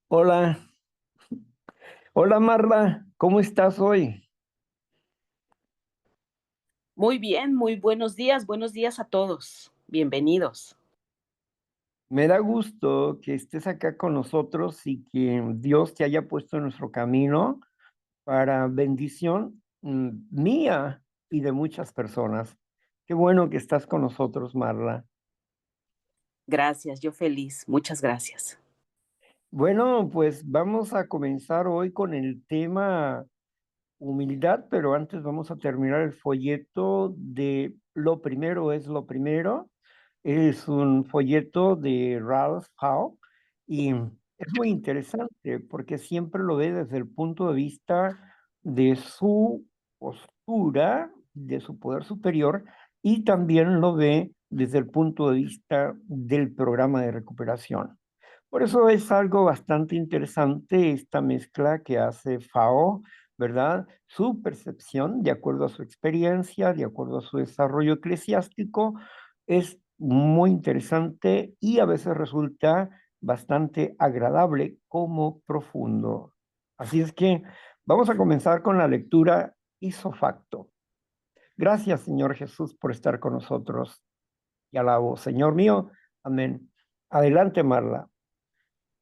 Hola, hola Marla, ¿cómo estás hoy? Muy bien, muy buenos días a todos. Bienvenidos. Me da gusto que estés acá con nosotros y que Dios te haya puesto en nuestro camino para bendición mía y de muchas personas. Qué bueno que estás con nosotros, Marla. Gracias, yo feliz. Muchas gracias. Bueno, pues vamos a comenzar hoy con el tema humildad, pero antes vamos a terminar el folleto de Lo primero es lo primero. Es un folleto de Ralph Howe y es muy interesante porque siempre lo ve desde el punto de vista de su postura, de su poder superior y también lo ve desde el punto de vista del programa de recuperación. Por eso es algo bastante interesante esta mezcla que hace FAO, ¿verdad? Su percepción, de acuerdo a su experiencia, de acuerdo a su desarrollo eclesiástico, es muy interesante y a veces resulta bastante agradable como profundo. Así es que vamos a comenzar con la lectura ipso facto. Gracias, Señor Jesús, por estar con nosotros. Y alabo, Señor mío. Amén. Adelante, Marla.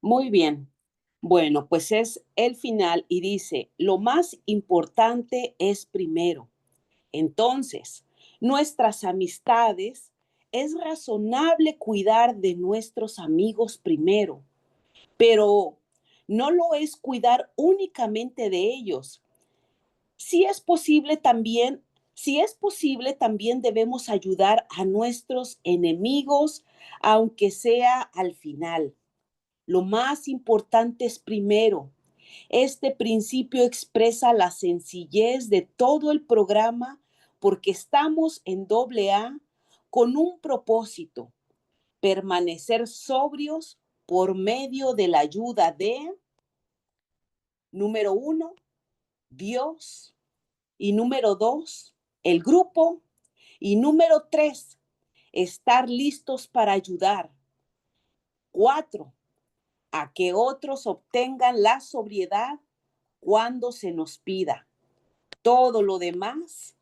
Muy bien. Bueno, pues es el final y dice, lo más importante es primero. Entonces, nuestras amistades, es razonable cuidar de nuestros amigos primero, pero no lo es cuidar únicamente de ellos. Si es posible también, si es posible, también debemos ayudar a nuestros enemigos, aunque sea al final. Lo más importante es primero. Este principio expresa la sencillez de todo el programa porque estamos en doble A con un propósito, permanecer sobrios por medio de la ayuda de, número uno, Dios. Y número dos, el grupo. Y número tres, estar listos para ayudar. Cuatro, a que otros obtengan la sobriedad cuando se nos pida. Todo lo demás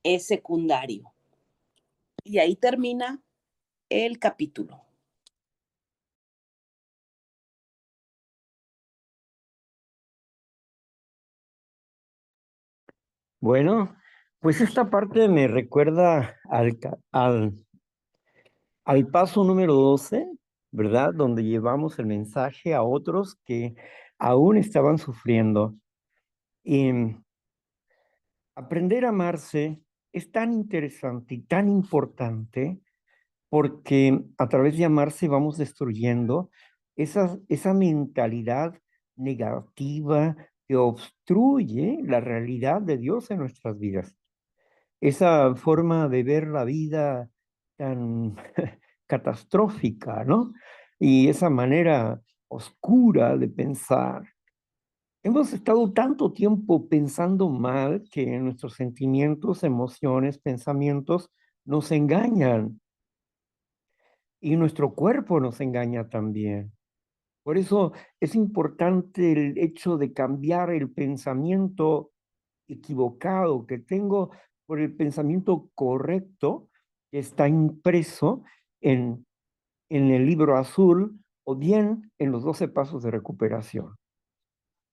es secundario. Y ahí termina el capítulo. Bueno, pues esta parte me recuerda al paso número 12, ¿verdad? Donde llevamos el mensaje a otros que aún estaban sufriendo. Y aprender a amarse es tan interesante y tan importante porque a través de amarse vamos destruyendo esa mentalidad negativa que obstruye la realidad de Dios en nuestras vidas. Esa forma de ver la vida tan catastrófica, ¿no? Y esa manera oscura de pensar. Hemos estado tanto tiempo pensando mal que nuestros sentimientos, emociones, pensamientos nos engañan y nuestro cuerpo nos engaña también. Por eso es importante el hecho de cambiar el pensamiento equivocado que tengo por el pensamiento correcto que está impreso en, en el libro azul o bien en los 12 pasos de recuperación,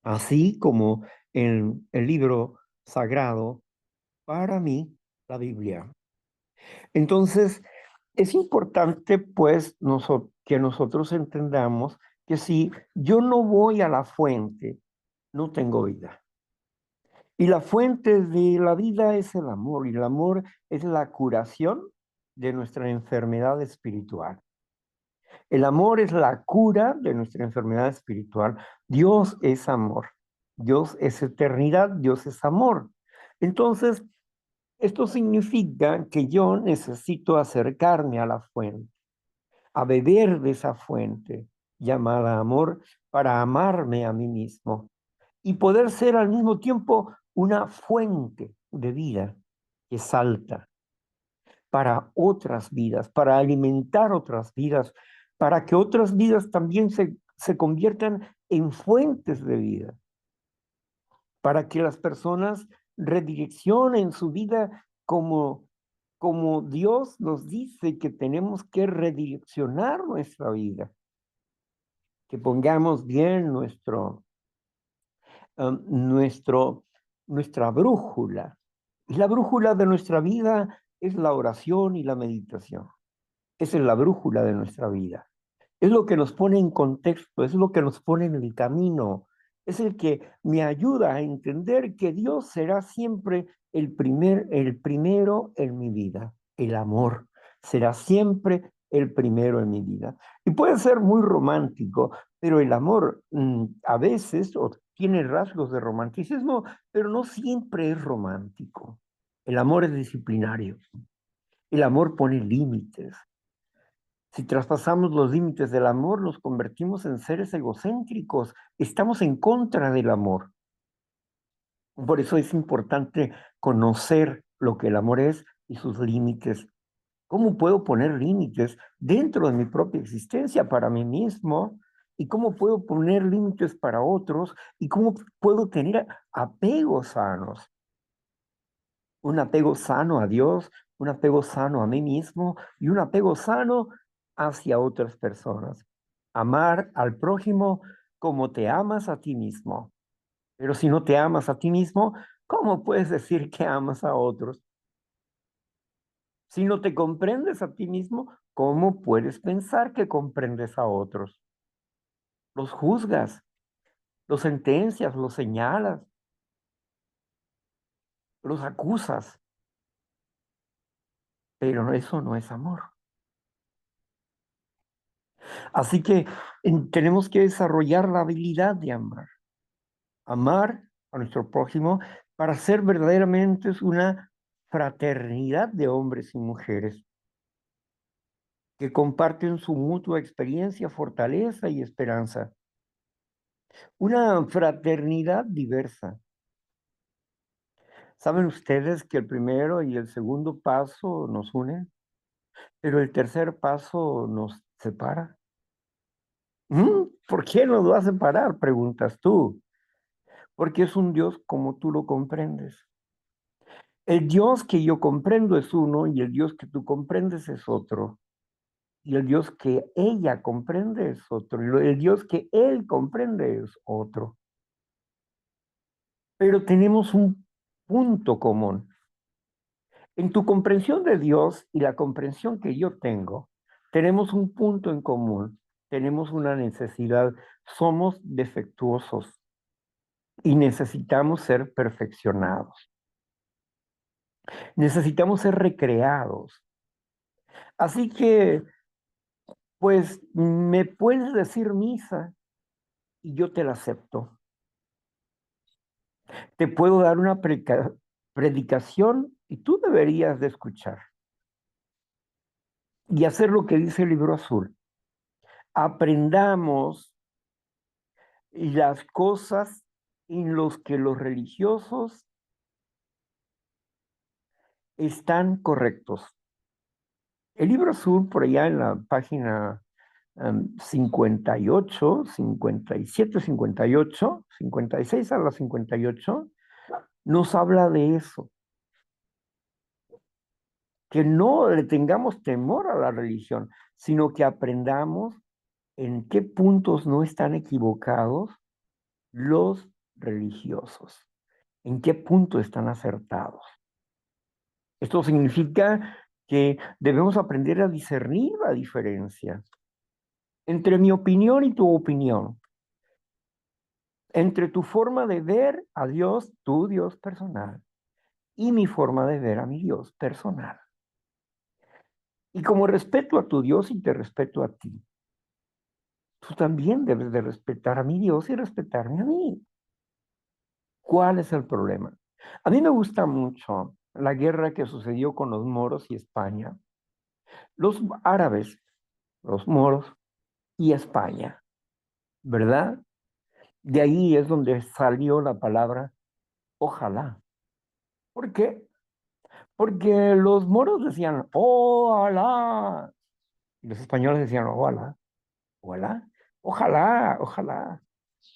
así como en el libro sagrado, para mí, la Biblia. Entonces, es importante, pues, que nosotros entendamos que si yo no voy a la fuente, no tengo vida. Y la fuente de la vida es el amor, y el amor es la curación de nuestra enfermedad espiritual. El amor es la cura de nuestra enfermedad espiritual. Dios es amor. Dios es eternidad. Dios es amor. Entonces, esto significa que yo necesito acercarme a la fuente, a beber de esa fuente llamada amor para amarme a mí mismo y poder ser al mismo tiempo una fuente de vida que salta para otras vidas, para alimentar otras vidas, para que otras vidas también se conviertan en fuentes de vida, para que las personas redireccionen su vida como Dios nos dice que tenemos que redireccionar nuestra vida, que pongamos bien nuestro, nuestra brújula. Y la brújula de nuestra vida es la oración y la meditación. Esa es la brújula de nuestra vida. Es lo que nos pone en contexto, es lo que nos pone en el camino, es el que me ayuda a entender que Dios será siempre el primero en mi vida. El amor será siempre el primero en mi vida. Y puede ser muy romántico, pero el amor a veces tiene rasgos de romanticismo, pero no siempre es romántico. El amor es disciplinario. El amor pone límites. Si traspasamos los límites del amor, nos convertimos en seres egocéntricos. Estamos en contra del amor. Por eso es importante conocer lo que el amor es y sus límites. ¿Cómo puedo poner límites dentro de mi propia existencia para mí mismo? ¿Y cómo puedo poner límites para otros? ¿Y cómo puedo tener apegos sanos? Un apego sano a Dios, un apego sano a mí mismo y un apego sano hacia otras personas. Amar al prójimo como te amas a ti mismo. Pero si no te amas a ti mismo, ¿cómo puedes decir que amas a otros? Si no te comprendes a ti mismo, ¿cómo puedes pensar que comprendes a otros? Los juzgas, los sentencias, los señalas, los acusas, pero eso no es amor. Así que tenemos que desarrollar la habilidad de amar. Amar a nuestro prójimo para ser verdaderamente una fraternidad de hombres y mujeres que comparten su mutua experiencia, fortaleza y esperanza. Una fraternidad diversa. ¿Saben ustedes que el primero y el segundo paso nos unen, pero el tercer paso nos separa? ¿Por qué nos va a separar? Preguntas tú. Porque es un Dios como tú lo comprendes. El Dios que yo comprendo es uno y el Dios que tú comprendes es otro. Y el Dios que ella comprende es otro. Y el Dios que él comprende es otro. Pero tenemos un punto común. En tu comprensión de Dios y la comprensión que yo tengo, tenemos un punto en común. Tenemos una necesidad. Somos defectuosos y necesitamos ser perfeccionados. Necesitamos ser recreados. Así que, pues, me puedes decir misa y yo te la acepto. Te puedo dar una predicación y tú deberías de escuchar y hacer lo que dice el libro azul. Aprendamos las cosas en las que los religiosos están correctos. El libro azul, por allá en la página 58, 57, 58, 56 a la 58, nos habla de eso, que no le tengamos temor a la religión, sino que aprendamos en qué puntos no están equivocados los religiosos, en qué punto están acertados. Esto significa que debemos aprender a discernir la diferencia entre mi opinión y tu opinión, entre tu forma de ver a Dios, tu Dios personal, y mi forma de ver a mi Dios personal. Y como respeto a tu Dios y te respeto a ti, tú también debes de respetar a mi Dios y respetarme a mí. ¿Cuál es el problema? A mí me gusta mucho la guerra que sucedió con los moros y España. Los árabes, los moros y España, ¿verdad? De ahí es donde salió la palabra ojalá. ¿Por qué? Porque los moros decían ojalá. Y los españoles decían ojalá, ojalá, ojalá, ojalá.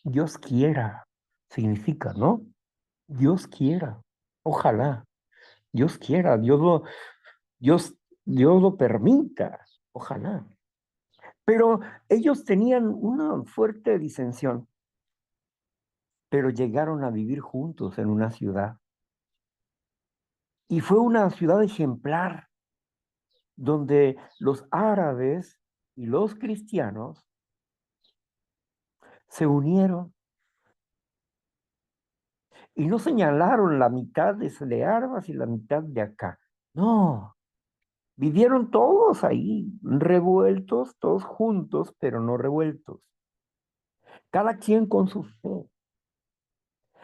Dios quiera, significa, ¿no? Dios quiera, ojalá, Dios quiera, Dios, Dios lo permita, ojalá. Pero ellos tenían una fuerte disensión, pero llegaron a vivir juntos en una ciudad. Y fue una ciudad ejemplar, donde los árabes y los cristianos se unieron y no señalaron la mitad de Arbas y la mitad de acá. No, vivieron todos ahí, revueltos, todos juntos, pero no revueltos. Cada quien con su fe.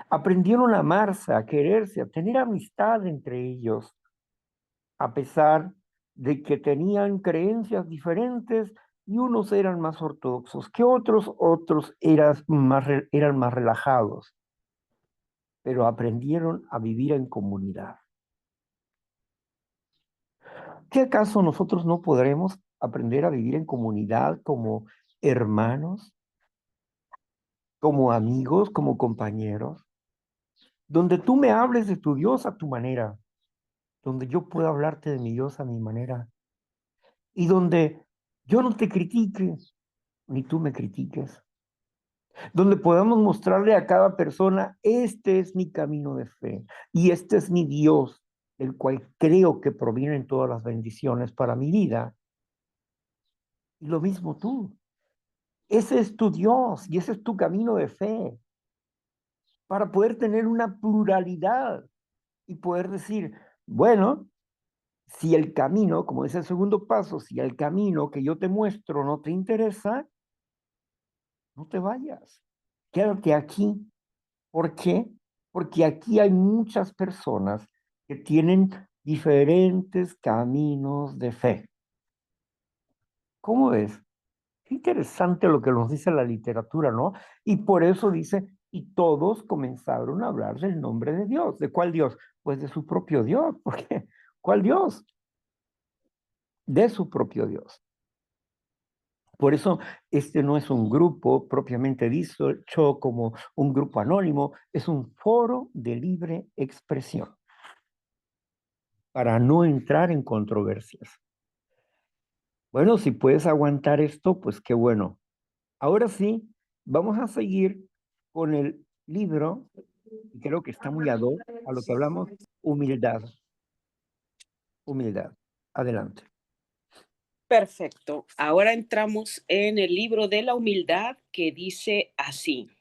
Aprendieron a amarse, a quererse, a tener amistad entre ellos, a pesar de que tenían creencias diferentes y unos eran más ortodoxos que otros, otros eran más relajados, pero aprendieron a vivir en comunidad. ¿Qué acaso nosotros no podremos aprender a vivir en comunidad como hermanos, como amigos, como compañeros? Donde tú me hables de tu Dios a tu manera, donde yo pueda hablarte de mi Dios a mi manera, y donde yo no te critique, ni tú me critiques, donde podamos mostrarle a cada persona, este es mi camino de fe, y este es mi Dios, el cual creo que provienen todas las bendiciones para mi vida, y lo mismo tú. Ese es tu Dios y ese es tu camino de fe para poder tener una pluralidad y poder decir, bueno, si el camino, como es el segundo paso, si el camino que yo te muestro no te interesa, no te vayas. Quédate aquí. ¿Por qué? Porque aquí hay muchas personas que tienen diferentes caminos de fe. ¿Cómo es? Qué interesante lo que nos dice la literatura, ¿no? Y por eso dice, y todos comenzaron a hablar del nombre de Dios. ¿De cuál Dios? Pues de su propio Dios. ¿Por qué? ¿Cuál Dios? De su propio Dios. Por eso este no es un grupo propiamente dicho como un grupo anónimo, es un foro de libre expresión para no entrar en controversias. Bueno, si puedes aguantar esto, pues qué bueno. Ahora sí, vamos a seguir con el libro, y creo que está muy ad hoc a lo que hablamos, humildad, humildad. Adelante. Perfecto. Ahora entramos en el libro de la humildad que dice así.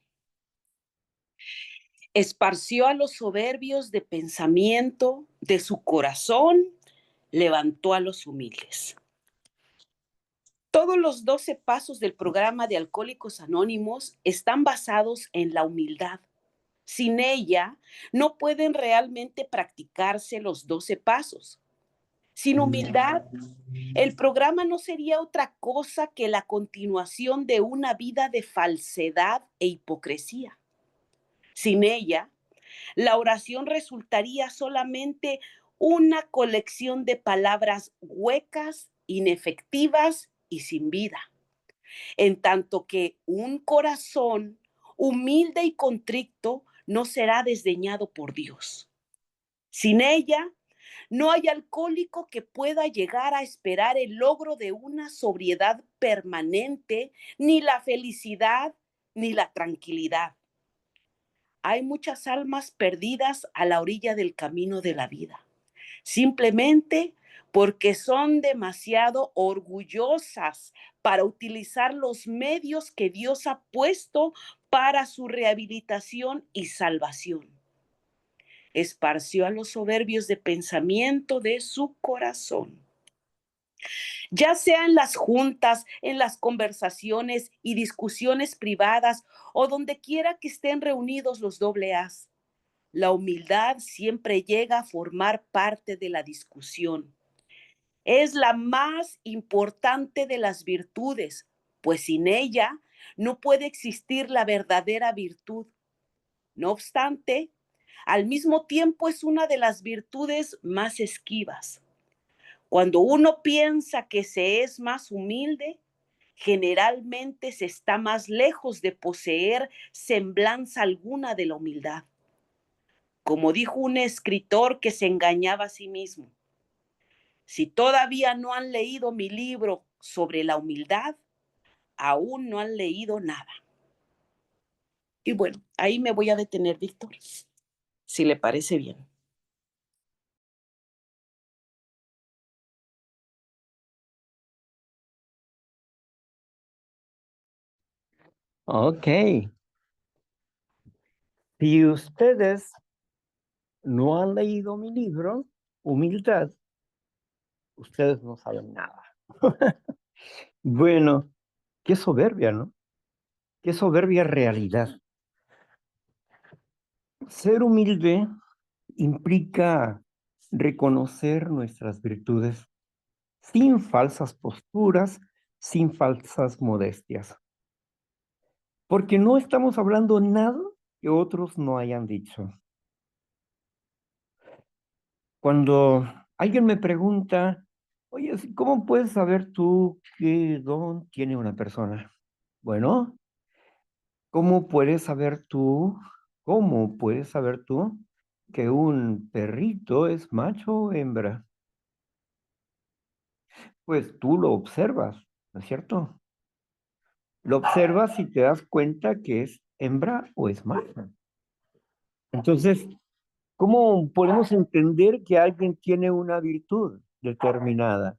Esparció a los soberbios de pensamiento, de su corazón, levantó a los humildes. Todos los 12 pasos del programa de Alcohólicos Anónimos están basados en la humildad. Sin ella, no pueden realmente practicarse los 12 pasos. Sin humildad, el programa no sería otra cosa que la continuación de una vida de falsedad e hipocresía. Sin ella, la oración resultaría solamente una colección de palabras huecas, inefectivas y sin vida. En tanto que un corazón humilde y contrito no será desdeñado por Dios. Sin ella, no hay alcohólico que pueda llegar a esperar el logro de una sobriedad permanente, ni la felicidad, ni la tranquilidad. Hay muchas almas perdidas a la orilla del camino de la vida, simplemente porque son demasiado orgullosas para utilizar los medios que Dios ha puesto para su rehabilitación y salvación. Esparció a los soberbios de pensamiento de su corazón. Ya sea en las juntas, en las conversaciones y discusiones privadas o donde quiera que estén reunidos los AA. La humildad siempre llega a formar parte de la discusión. Es la más importante de las virtudes, pues sin ella no puede existir la verdadera virtud. No obstante, al mismo tiempo es una de las virtudes más esquivas. Cuando uno piensa que se es más humilde, generalmente se está más lejos de poseer semblanza alguna de la humildad. Como dijo un escritor que se engañaba a sí mismo, si todavía no han leído mi libro sobre la humildad, aún no han leído nada. Y bueno, ahí me voy a detener, Víctor, si le parece bien. Ok. Si ustedes no han leído mi libro, Humildad, ustedes no saben nada. Bueno, qué soberbia, ¿no? Qué soberbia realidad. Ser humilde implica reconocer nuestras virtudes sin falsas posturas, sin falsas modestias. Porque no estamos hablando nada que otros no hayan dicho. Cuando alguien me pregunta, oye, ¿cómo puedes saber tú qué don tiene una persona? Bueno, ¿cómo puedes saber tú, cómo puedes saber tú que un perrito es macho o hembra? Pues tú lo observas, ¿no es cierto? Lo observas y te das cuenta que es hembra o es macho. Entonces, ¿cómo podemos entender que alguien tiene una virtud determinada?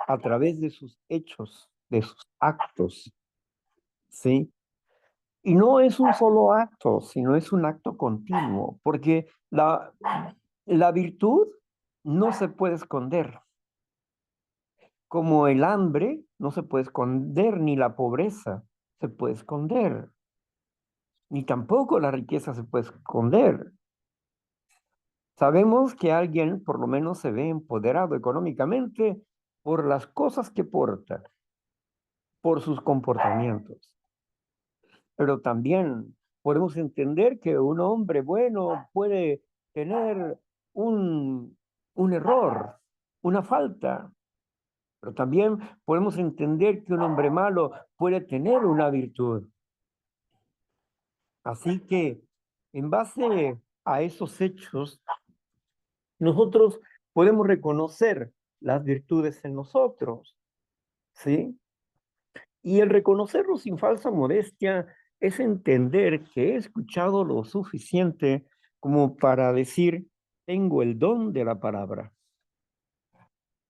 A través de sus hechos, de sus actos, ¿sí? Y no es un solo acto, sino es un acto continuo, porque la virtud no se puede esconder, como el hambre no se puede esconder, ni la pobreza se puede esconder, ni tampoco la riqueza se puede esconder. Sabemos que alguien por lo menos se ve empoderado económicamente por las cosas que porta, por sus comportamientos. Pero también podemos entender que un hombre bueno puede tener un error, una falta, pero también podemos entender que un hombre malo puede tener una virtud. Así que en base a esos hechos, nosotros podemos reconocer las virtudes en nosotros, ¿sí? Y el reconocerlo sin falsa modestia es entender que he escuchado lo suficiente como para decir, tengo el don de la palabra.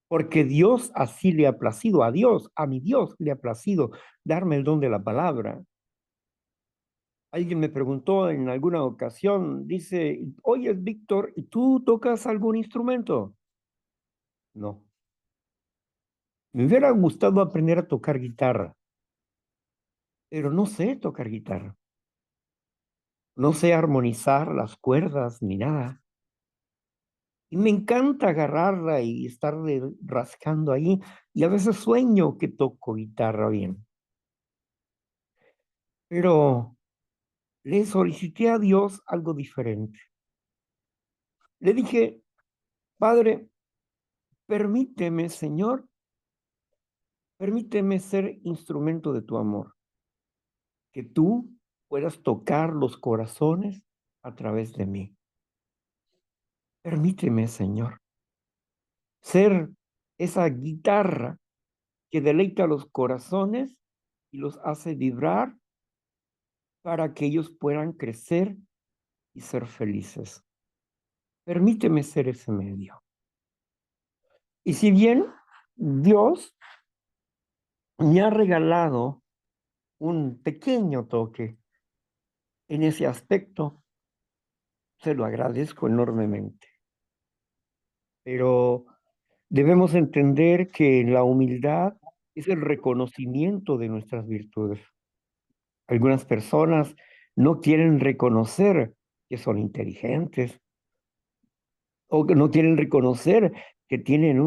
Porque Dios así le ha placido, a Dios, a mi Dios le ha placido darme el don de la palabra. Alguien me preguntó en alguna ocasión, dice, oye, Víctor, ¿y tú tocas algún instrumento? No. Me hubiera gustado aprender a tocar guitarra, pero no sé tocar guitarra. No sé armonizar las cuerdas ni nada. Y me encanta agarrarla y estarle rascando ahí. Y a veces sueño que toco guitarra bien. Pero le solicité a Dios algo diferente. Le dije, Padre, permíteme, Señor, permíteme ser instrumento de tu amor. Que tú puedas tocar los corazones a través de mí. Permíteme, Señor, ser esa guitarra que deleita los corazones y los hace vibrar para que ellos puedan crecer y ser felices. Permíteme ser ese medio. Y si bien Dios me ha regalado un pequeño toque en ese aspecto, se lo agradezco enormemente. Pero debemos entender que la humildad es el reconocimiento de nuestras virtudes. Algunas personas no quieren reconocer que son inteligentes o que no quieren reconocer que tienen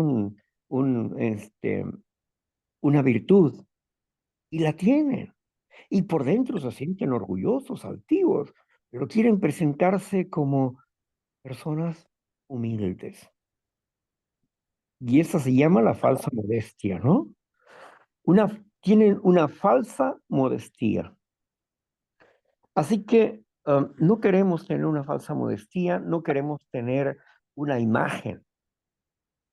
una virtud y la tienen. Y por dentro se sienten orgullosos, altivos, pero quieren presentarse como personas humildes. Y esa se llama la falsa modestia, ¿no? Una tienen una falsa modestia. Así que no queremos tener una falsa modestia, no queremos tener una imagen.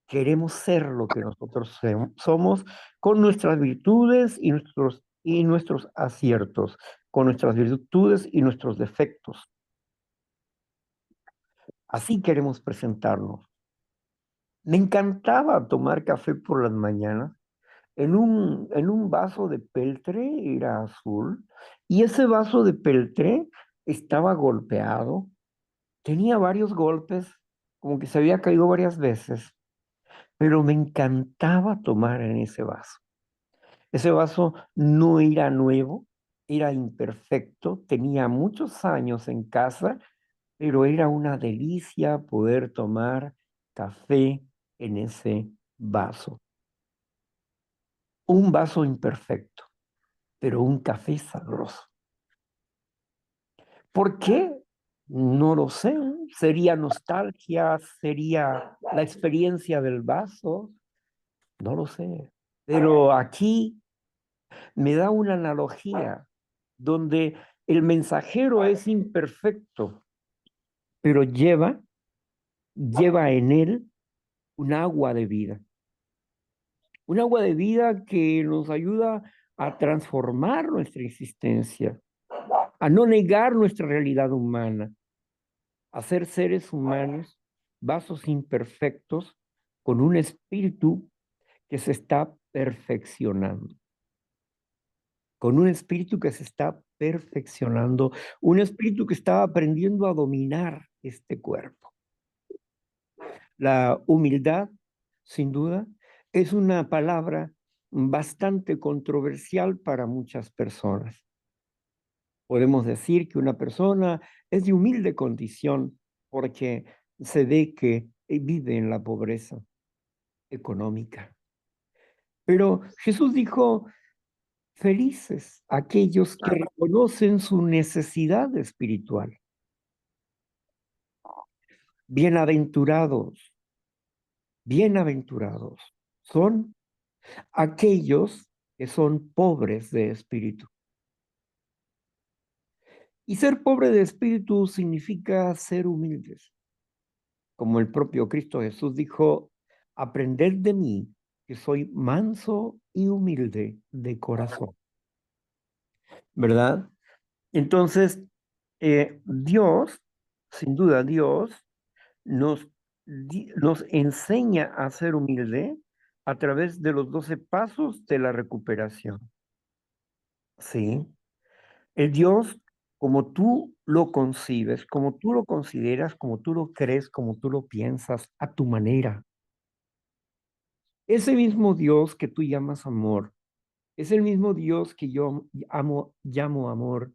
Queremos ser lo que nosotros somos con nuestras virtudes y nuestros aciertos, con nuestras virtudes y nuestros defectos. Así queremos presentarnos. Me encantaba tomar café por las mañanas en un vaso de peltre, era azul, y ese vaso de peltre estaba golpeado, tenía varios golpes, como que se había caído varias veces, pero me encantaba tomar en ese vaso. Ese vaso no era nuevo, era imperfecto, tenía muchos años en casa, pero era una delicia poder tomar café en ese vaso. Un vaso imperfecto, pero un café sabroso. ¿Por qué? No lo sé. ¿Sería nostalgia? ¿Sería la experiencia del vaso? No lo sé. Pero aquí me da una analogía donde el mensajero es imperfecto, pero lleva en él un agua de vida. Un agua de vida que nos ayuda a transformar nuestra existencia, a no negar nuestra realidad humana, a ser seres humanos, vasos imperfectos, con un espíritu que se está perfeccionando, con un espíritu que se está perfeccionando, un espíritu que está aprendiendo a dominar este cuerpo. La humildad, sin duda, es una palabra bastante controversial para muchas personas. Podemos decir que una persona es de humilde condición porque se ve que vive en la pobreza económica. Pero Jesús dijo, felices aquellos que reconocen su necesidad espiritual. Bienaventurados, bienaventurados son aquellos que son pobres de espíritu. Y ser pobre de espíritu significa ser humildes. Como el propio Cristo Jesús dijo, aprended de mí, que soy manso y humilde de corazón. ¿Verdad? Entonces, Dios, sin duda Dios, nos enseña a ser humilde a través de los 12 pasos de la recuperación. ¿Sí? El Dios, como tú lo concibes, como tú lo consideras, como tú lo crees, como tú lo piensas, a tu manera. Ese mismo Dios que tú llamas amor, es el mismo Dios que yo llamo amor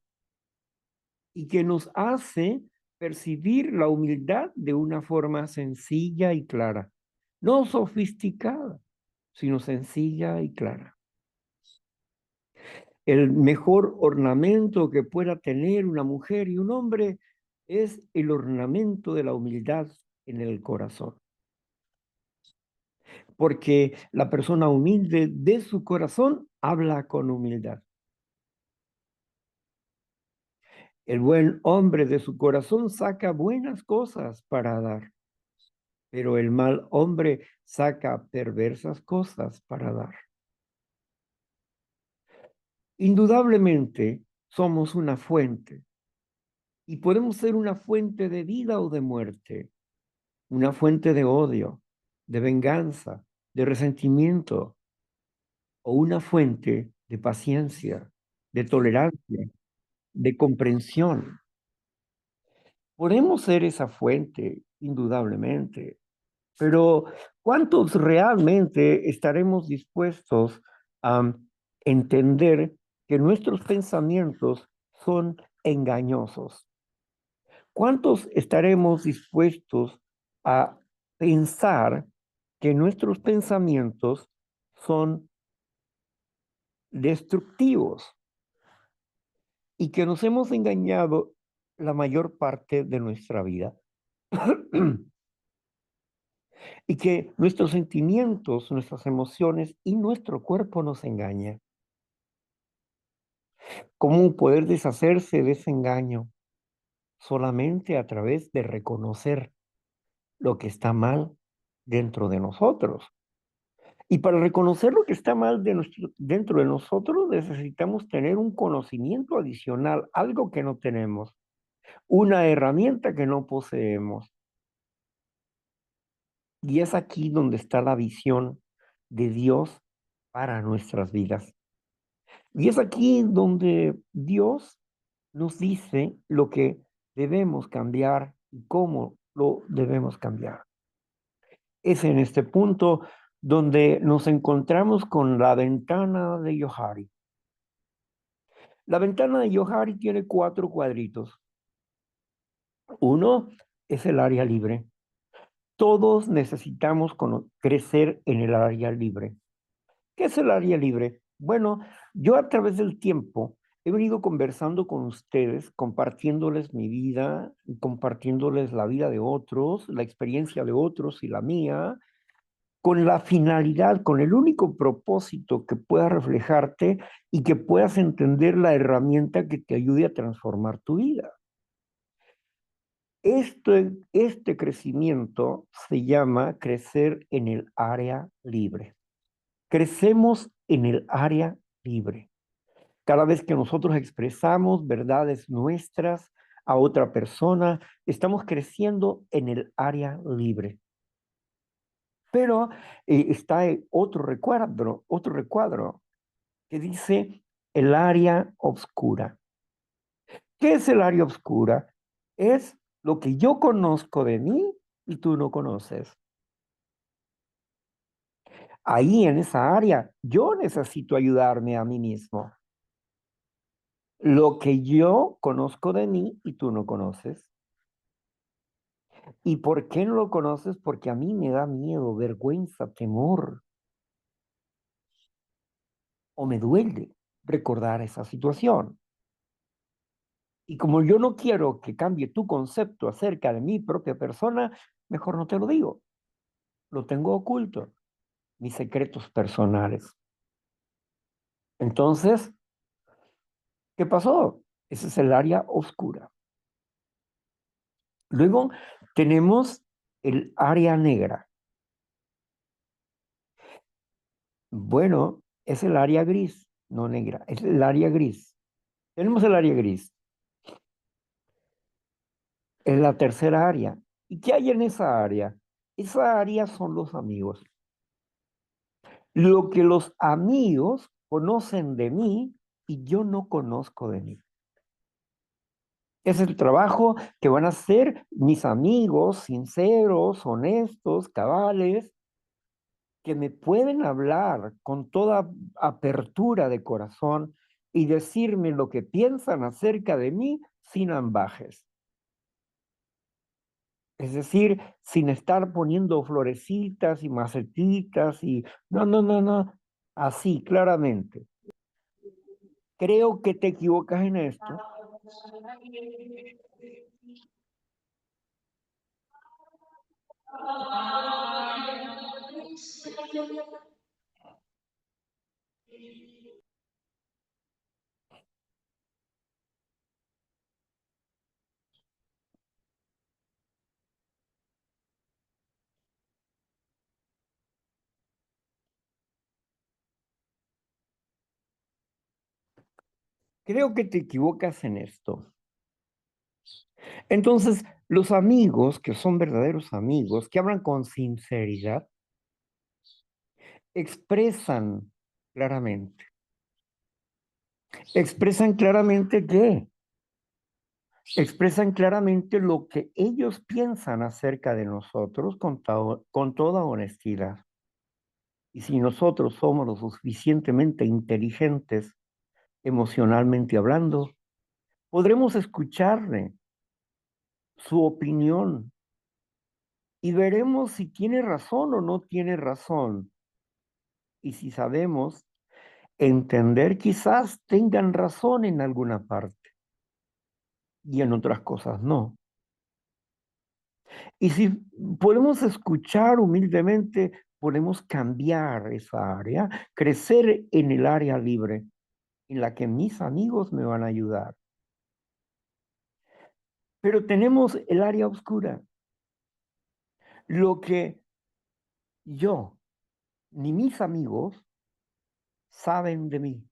y que nos hace percibir la humildad de una forma sencilla y clara, no sofisticada, sino sencilla y clara. El mejor ornamento que pueda tener una mujer y un hombre es el ornamento de la humildad en el corazón. Porque la persona humilde de su corazón habla con humildad. El buen hombre de su corazón saca buenas cosas para dar, pero el mal hombre saca perversas cosas para dar. Indudablemente somos una fuente y podemos ser una fuente de vida o de muerte, una fuente de odio, de venganza, de resentimiento o una fuente de paciencia, de tolerancia, de comprensión. Podemos ser esa fuente, indudablemente, pero ¿cuántos realmente estaremos dispuestos a entender que nuestros pensamientos son engañosos? ¿Cuántos estaremos dispuestos a pensar que nuestros pensamientos son destructivos y que nos hemos engañado la mayor parte de nuestra vida? Y que nuestros sentimientos, nuestras emociones y nuestro cuerpo nos engañan. ¿Cómo poder deshacerse de ese engaño? Solamente a través de reconocer lo que está mal dentro de nosotros. Y para reconocer lo que está mal dentro de nosotros necesitamos tener un conocimiento adicional, algo que no tenemos, una herramienta que no poseemos. Y es aquí donde está la visión de Dios para nuestras vidas. Y es aquí donde Dios nos dice lo que debemos cambiar y cómo lo debemos cambiar. Es en este punto donde nos encontramos con la ventana de Johari. La ventana de Johari tiene 4 cuadritos. Uno es el área libre. Todos necesitamos crecer en el área libre. ¿Qué es el área libre? Bueno, yo a través del tiempo he venido conversando con ustedes, compartiéndoles mi vida, compartiéndoles la vida de otros, la experiencia de otros y la mía, con la finalidad, con el único propósito que pueda reflejarte y que puedas entender la herramienta que te ayude a transformar tu vida. Este crecimiento se llama crecer en el área libre. Crecemos en el área libre. Cada vez que nosotros expresamos verdades nuestras a otra persona, estamos creciendo en el área libre. Pero está otro recuadro que dice el área oscura. ¿Qué es el área oscura? Es lo que yo conozco de mí y tú no conoces. Ahí en esa área, yo necesito ayudarme a mí mismo. Lo que yo conozco de mí y tú no conoces. ¿Y por qué no lo conoces? Porque a mí me da miedo, vergüenza, temor, o me duele recordar esa situación. Y como yo no quiero que cambie tu concepto acerca de mi propia persona, mejor no te lo digo. Lo tengo oculto, mis secretos personales. Entonces, ¿qué pasó? Ese es el área oscura. Luego tenemos el área negra. Bueno, es el área gris, no negra, es el área gris. Tenemos el área gris, es la tercera área. ¿Y qué hay en esa área? Esa área son los amigos. Lo que los amigos conocen de mí y yo no conozco de mí. Es el trabajo que van a hacer mis amigos sinceros, honestos, cabales, que me pueden hablar con toda apertura de corazón y decirme lo que piensan acerca de mí sin ambajes. Es decir, sin estar poniendo florecitas y macetitas y no, no, no, no, así claramente. Creo que te equivocas en esto. Creo que te equivocas en esto. Entonces, los amigos, que son verdaderos amigos, que hablan con sinceridad, expresan claramente. Expresan claramente qué. Expresan claramente lo que ellos piensan acerca de nosotros con toda honestidad. Y si nosotros somos lo suficientemente inteligentes emocionalmente hablando, podremos escucharle su opinión y veremos si tiene razón o no tiene razón. Y si sabemos entender, quizás tengan razón en alguna parte y en otras cosas no. Y si podemos escuchar humildemente, podemos cambiar esa área, crecer en el área libre. en la que mis amigos me van a ayudar. Pero tenemos el área oscura, lo que yo ni mis amigos saben de mí,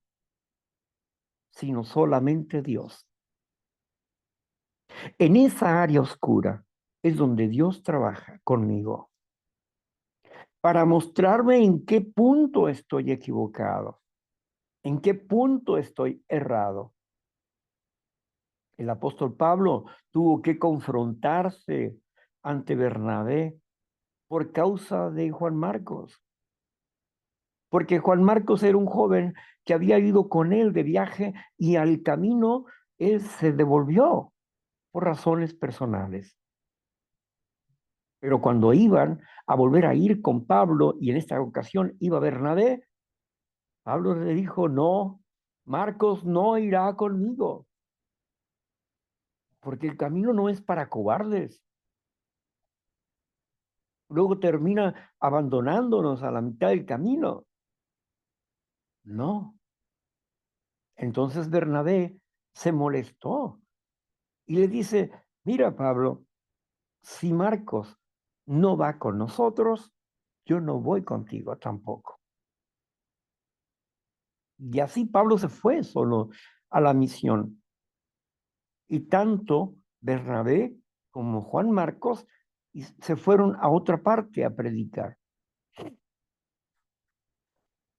sino solamente Dios. En esa área oscura es donde Dios trabaja conmigo para mostrarme en qué punto estoy equivocado, en qué punto estoy errado. El apóstol Pablo tuvo que confrontarse ante Bernabé por causa de Juan Marcos, porque Juan Marcos era un joven que había ido con él de viaje y al camino él se devolvió por razones personales. Pero cuando iban a volver a ir con Pablo, y en esta ocasión iba Bernabé, Pablo le dijo, no, Marcos no irá conmigo, porque el camino no es para cobardes. Luego termina abandonándonos a la mitad del camino. No. Entonces Bernabé se molestó y le dice, mira Pablo, si Marcos no va con nosotros, yo no voy contigo tampoco. Y así Pablo se fue solo a la misión. Y tanto Bernabé como Juan Marcos se fueron a otra parte a predicar.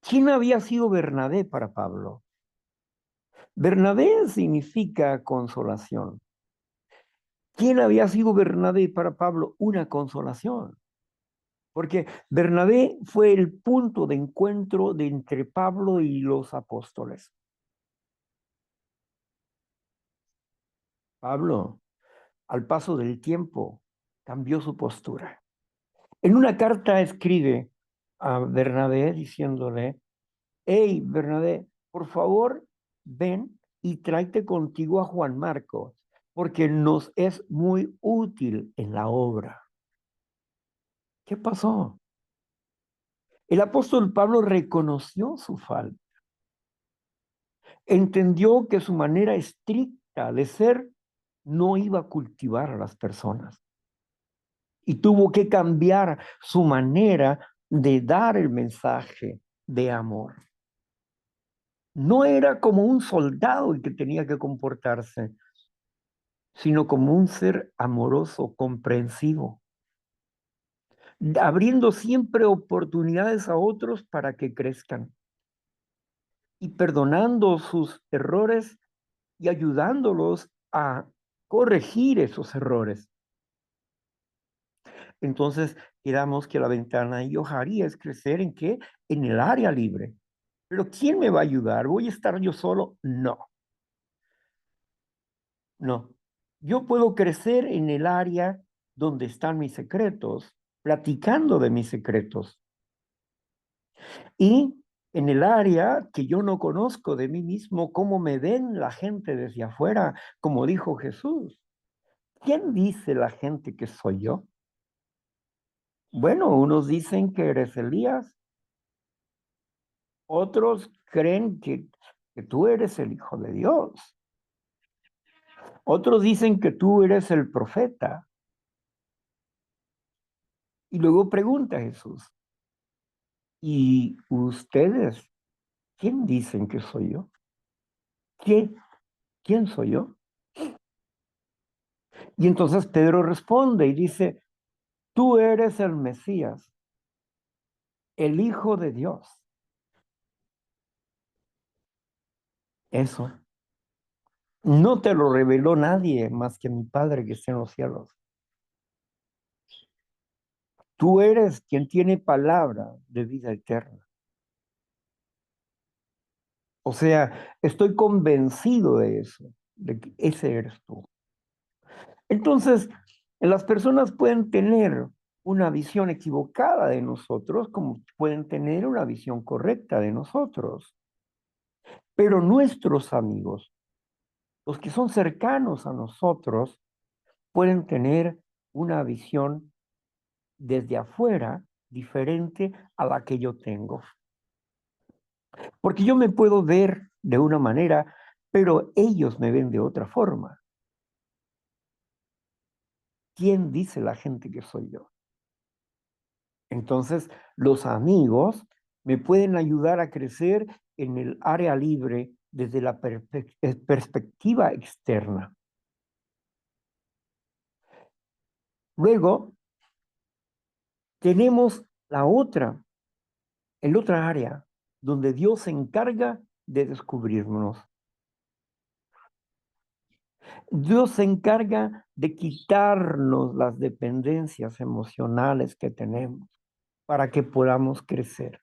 ¿Quién había sido Bernabé para Pablo? Bernabé significa consolación. ¿Quién había sido Bernabé para Pablo? Una consolación. Porque Bernabé fue el punto de encuentro de entre Pablo y los apóstoles. Pablo, al paso del tiempo, cambió su postura. En una carta escribe a Bernabé diciéndole, hey, Bernabé, por favor, ven y tráete contigo a Juan Marcos, porque nos es muy útil en la obra. ¿Qué pasó? El apóstol Pablo reconoció su falta, entendió que su manera estricta de ser no iba a cultivar a las personas y tuvo que cambiar su manera de dar el mensaje de amor. No era como un soldado el que tenía que comportarse, sino como un ser amoroso, comprensivo, abriendo siempre oportunidades a otros para que crezcan y perdonando sus errores y ayudándolos a corregir esos errores. Entonces, quedamos que la ventana y hojaría es crecer en qué? En el área libre. Pero ¿quién me va a ayudar? ¿Voy a estar yo solo? No, no. Yo puedo crecer en el área donde están mis secretos, platicando de mis secretos. Y en el área que yo no conozco de mí mismo, cómo me ven la gente desde afuera, como dijo Jesús. ¿Quién dice la gente que soy yo? Bueno, unos dicen que eres Elías, otros creen que tú eres el Hijo de Dios, otros dicen que tú eres el profeta. Y luego pregunta Jesús, ¿y ustedes quién dicen que soy yo? ¿Quién, quién soy yo? Y entonces Pedro responde y dice, tú eres el Mesías, el Hijo de Dios. Eso no te lo reveló nadie más que mi Padre que está en los cielos. Tú eres quien tiene palabra de vida eterna. O sea, estoy convencido de eso, de que ese eres tú. Entonces, las personas pueden tener una visión equivocada de nosotros, como pueden tener una visión correcta de nosotros. Pero nuestros amigos, los que son cercanos a nosotros, pueden tener una visión desde afuera diferente a la que yo tengo. Porque yo me puedo ver de una manera, pero ellos me ven de otra forma. ¿Quién dice la gente que soy yo? Entonces, los amigos me pueden ayudar a crecer en el área libre desde la perspectiva externa. Luego, tenemos el otra área, donde Dios se encarga de descubrirnos. Dios se encarga de quitarnos las dependencias emocionales que tenemos para que podamos crecer.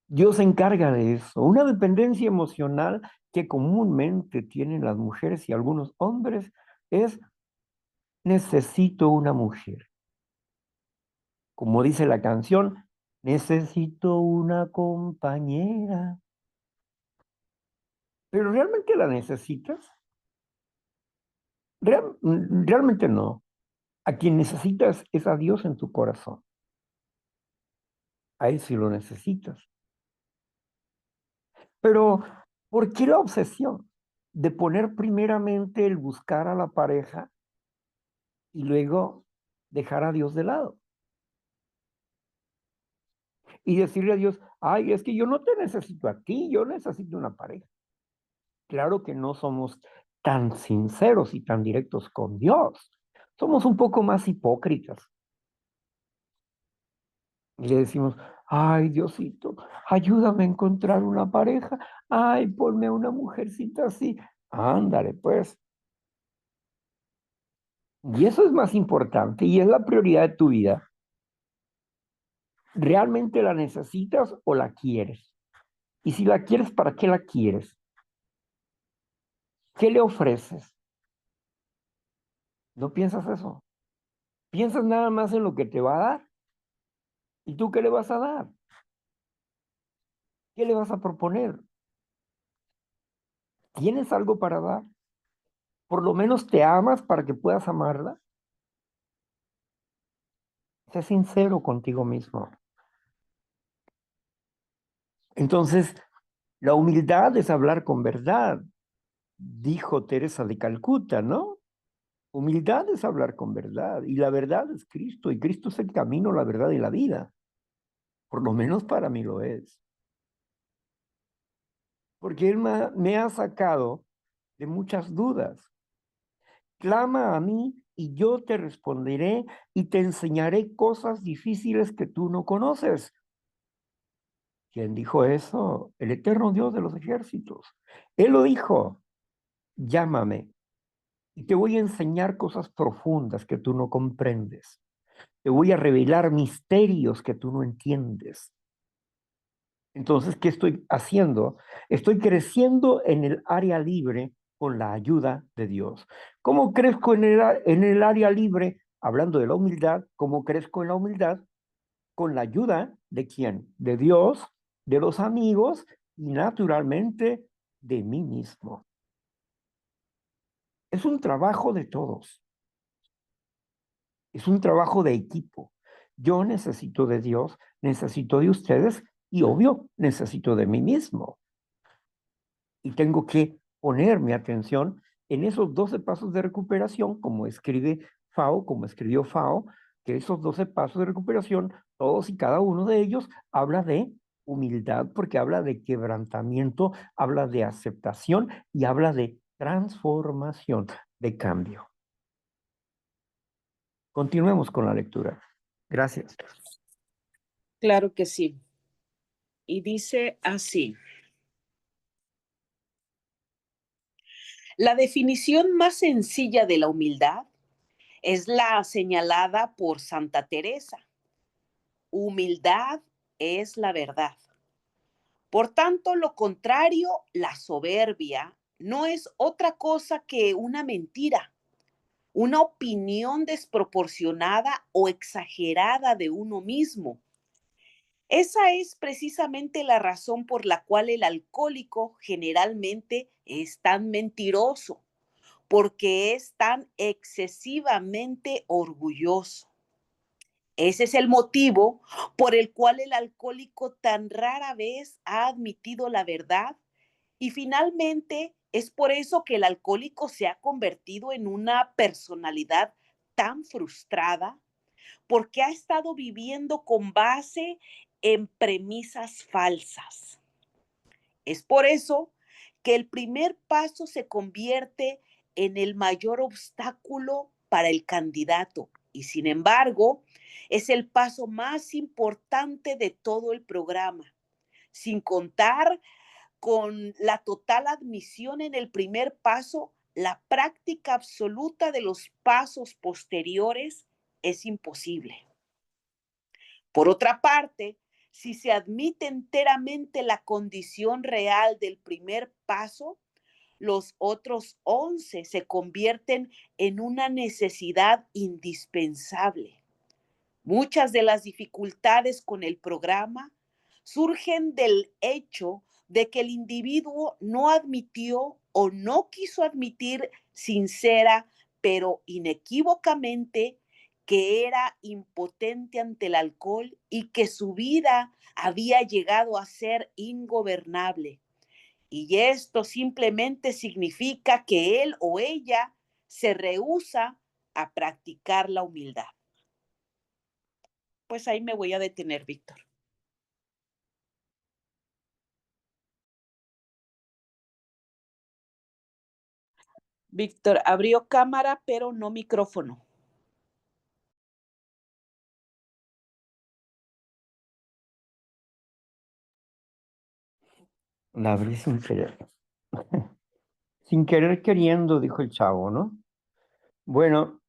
Dios se encarga de eso. Una dependencia emocional que comúnmente tienen las mujeres y algunos hombres es necesito una mujer. Como dice la canción, necesito una compañera. Pero ¿realmente la necesitas? Realmente no. A quien necesitas es a Dios en tu corazón. A Él sí lo necesitas. Pero, ¿por qué la obsesión de poner primeramente el buscar a la pareja y luego dejar a Dios de lado? Y decirle a Dios, ay, es que yo no te necesito a ti, yo necesito una pareja. Claro que no somos tan sinceros y tan directos con Dios. Somos un poco más hipócritas. Y le decimos, ay, Diosito, ayúdame a encontrar una pareja. Ay, ponme a una mujercita así. Ándale, pues. Y eso es más importante y es la prioridad de tu vida. ¿Realmente la necesitas o la quieres? Y si la quieres, ¿para qué la quieres? ¿Qué le ofreces? ¿No piensas eso? Piensas nada más en lo que te va a dar. ¿Y tú qué le vas a dar? ¿Qué le vas a proponer? ¿Tienes algo para dar? ¿Por lo menos te amas para que puedas amarla? Sé sincero contigo mismo. Entonces, la humildad es hablar con verdad, dijo Teresa de Calcuta, ¿no? Humildad es hablar con verdad y la verdad es Cristo y Cristo es el camino, la verdad y la vida. Por lo menos para mí lo es. Porque Él me ha sacado de muchas dudas. Clama a mí y yo te responderé y te enseñaré cosas difíciles que tú no conoces. ¿Quién dijo eso? El eterno Dios de los ejércitos. Él lo dijo, llámame y te voy a enseñar cosas profundas que tú no comprendes. Te voy a revelar misterios que tú no entiendes. Entonces, ¿qué estoy haciendo? Estoy creciendo en el área libre con la ayuda de Dios. ¿Cómo crezco en el área libre? Hablando de la humildad, ¿cómo crezco en la humildad? Con la ayuda de quién? De Dios, de los amigos y naturalmente de mí mismo. Es un trabajo de todos. Es un trabajo de equipo. Yo necesito de Dios, necesito de ustedes y obvio, necesito de mí mismo. Y tengo que poner mi atención en esos 12 pasos de recuperación, como escribe Fao, como escribió Fao, que esos 12 pasos de recuperación, todos y cada uno de ellos habla de humildad, porque habla de quebrantamiento, habla de aceptación y habla de transformación, de cambio. Continuemos con la lectura. Gracias. Claro que sí. Y dice así, la definición más sencilla de la humildad es la señalada por Santa Teresa. Humildad es la verdad. Por tanto, lo contrario, la soberbia, no es otra cosa que una mentira, una opinión desproporcionada o exagerada de uno mismo. Esa es precisamente la razón por la cual el alcohólico generalmente es tan mentiroso, porque es tan excesivamente orgulloso. Ese es el motivo por el cual el alcohólico tan rara vez ha admitido la verdad y finalmente es por eso que el alcohólico se ha convertido en una personalidad tan frustrada porque ha estado viviendo con base en premisas falsas. Es por eso que el primer paso se convierte en el mayor obstáculo para el candidato y sin embargo es el paso más importante de todo el programa, sin contar con la total admisión en el primer paso, la práctica absoluta de los pasos posteriores es imposible. Por otra parte, si se admite enteramente la condición real del primer paso, los otros 11 se convierten en una necesidad indispensable. Muchas de las dificultades con el programa surgen del hecho de que el individuo no admitió o no quiso admitir sincera pero inequívocamente que era impotente ante el alcohol y que su vida había llegado a ser ingobernable. Y esto simplemente significa que él o ella se rehúsa a practicar la humildad. Pues ahí me voy a detener, Víctor. Víctor abrió cámara, pero no micrófono. La abrí sin querer. Sin querer queriendo, dijo el chavo, ¿no? Bueno,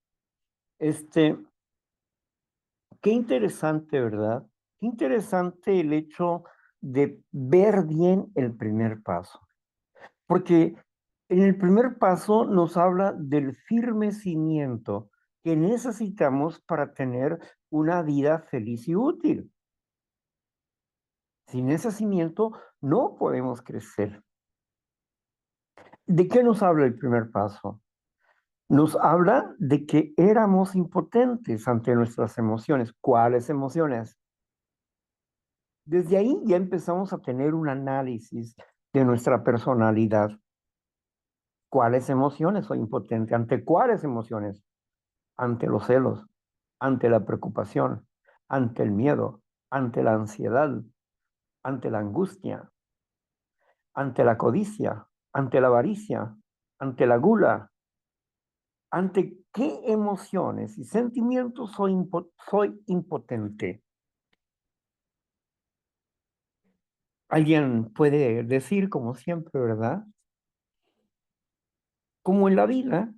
qué interesante, ¿verdad? Qué interesante el hecho de ver bien el primer paso. Porque en el primer paso nos habla del firme cimiento que necesitamos para tener una vida feliz y útil. Sin ese cimiento no podemos crecer. ¿De qué nos habla el primer paso? Nos habla de que éramos impotentes ante nuestras emociones. ¿Cuáles emociones? Desde ahí ya empezamos a tener un análisis de nuestra personalidad. ¿Cuáles emociones soy impotente? ¿Ante cuáles emociones? Ante los celos, ante la preocupación, ante el miedo, ante la ansiedad, ante la angustia, ante la codicia, ante la avaricia, ante la gula. ¿Ante qué emociones y sentimientos soy impotente? Alguien puede decir, como siempre, ¿verdad? Como en la vida,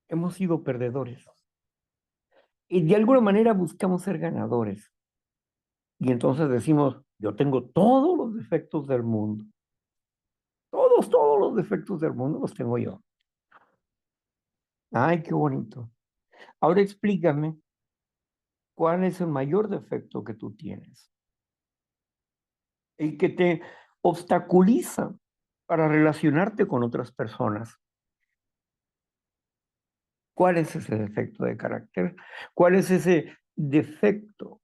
hemos sido perdedores. Y de alguna manera buscamos ser ganadores. Y entonces decimos, yo tengo todos los defectos del mundo. Todos los defectos del mundo los tengo yo. Ay, qué bonito. Ahora explícame, ¿cuál es el mayor defecto que tú tienes? El que te obstaculiza para relacionarte con otras personas. ¿Cuál es ese defecto de carácter? ¿Cuál es ese defecto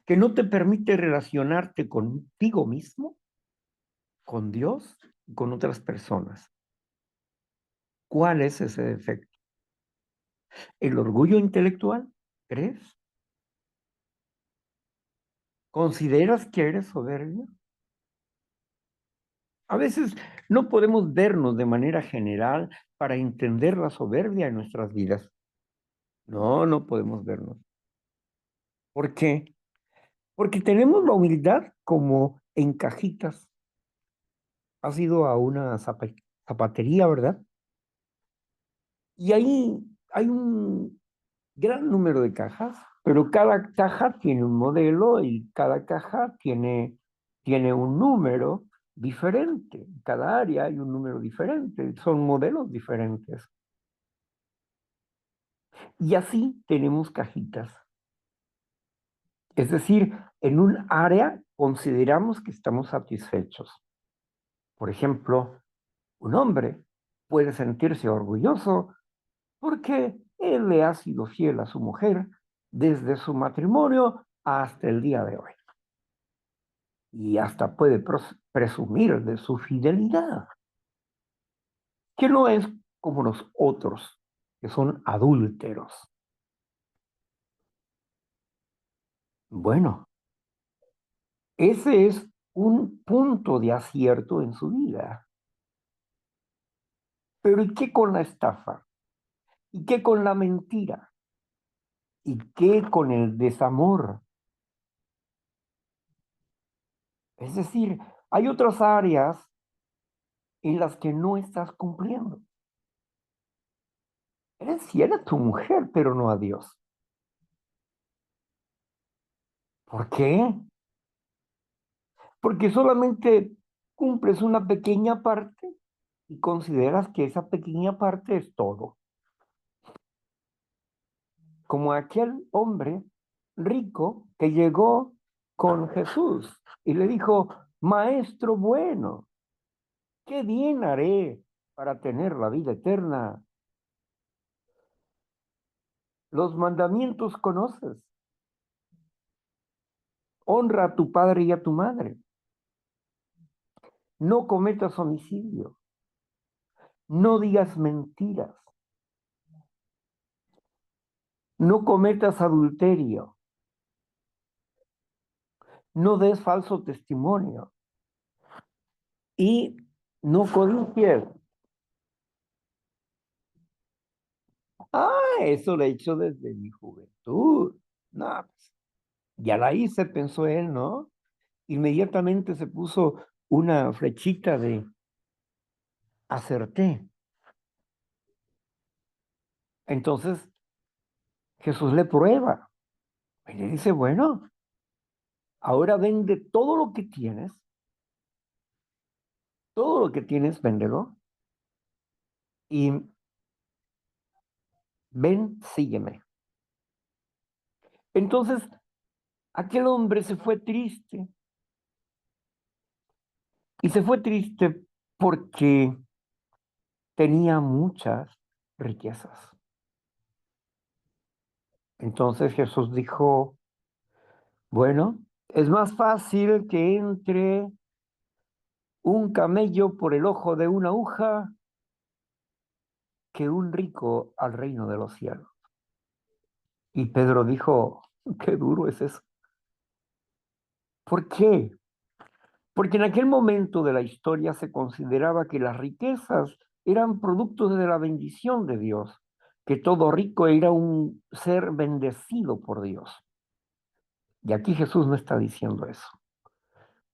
que no te permite relacionarte contigo mismo, con Dios y con otras personas? ¿Cuál es ese defecto? ¿El orgullo intelectual? ¿Crees? ¿Consideras que eres soberbio? A veces no podemos vernos de manera general para entender la soberbia en nuestras vidas. No, no podemos vernos. ¿Por qué? Porque tenemos la humildad como en cajitas. Has ido a una zapatería, ¿verdad? Y ahí hay un gran número de cajas, pero cada caja tiene un modelo y cada caja tiene un número diferente. Cada área hay un número diferente, son modelos diferentes. Y así tenemos cajitas. Es decir, en un área consideramos que estamos satisfechos. Por ejemplo, un hombre puede sentirse orgulloso porque Él le ha sido fiel a su mujer desde su matrimonio hasta el día de hoy. Y hasta puede presumir de su fidelidad, que no es como los otros, que son adúlteros. Bueno, ese es un punto de acierto en su vida. Pero ¿y qué con la estafa? ¿Y qué con la mentira? ¿Y qué con el desamor? Es decir, hay otras áreas en las que no estás cumpliendo. Eres fiel a tu mujer, pero no a Dios. ¿Por qué? Porque solamente cumples una pequeña parte y consideras que esa pequeña parte es todo. Como aquel hombre rico que llegó con Jesús y le dijo, Maestro bueno, ¿qué bien haré para tener la vida eterna? Los mandamientos conoces. Honra a tu padre y a tu madre. No cometas homicidio. No digas mentiras. No cometas adulterio. No des falso testimonio. Y no codicies. Ah, eso lo he hecho desde mi juventud. No, pues, ya la hice, pensó él, ¿no? Inmediatamente se puso una flechita de acerté. Entonces Jesús le prueba y le dice, bueno, ahora vende todo lo que tienes, véndelo y ven, sígueme. Entonces aquel hombre se fue triste y se fue triste porque tenía muchas riquezas. Entonces Jesús dijo, bueno, es más fácil que entre un camello por el ojo de una aguja que un rico al reino de los cielos. Y Pedro dijo, qué duro es eso. ¿Por qué? Porque en aquel momento de la historia se consideraba que las riquezas eran productos de la bendición de Dios, que todo rico era un ser bendecido por Dios. Y aquí Jesús no está diciendo eso.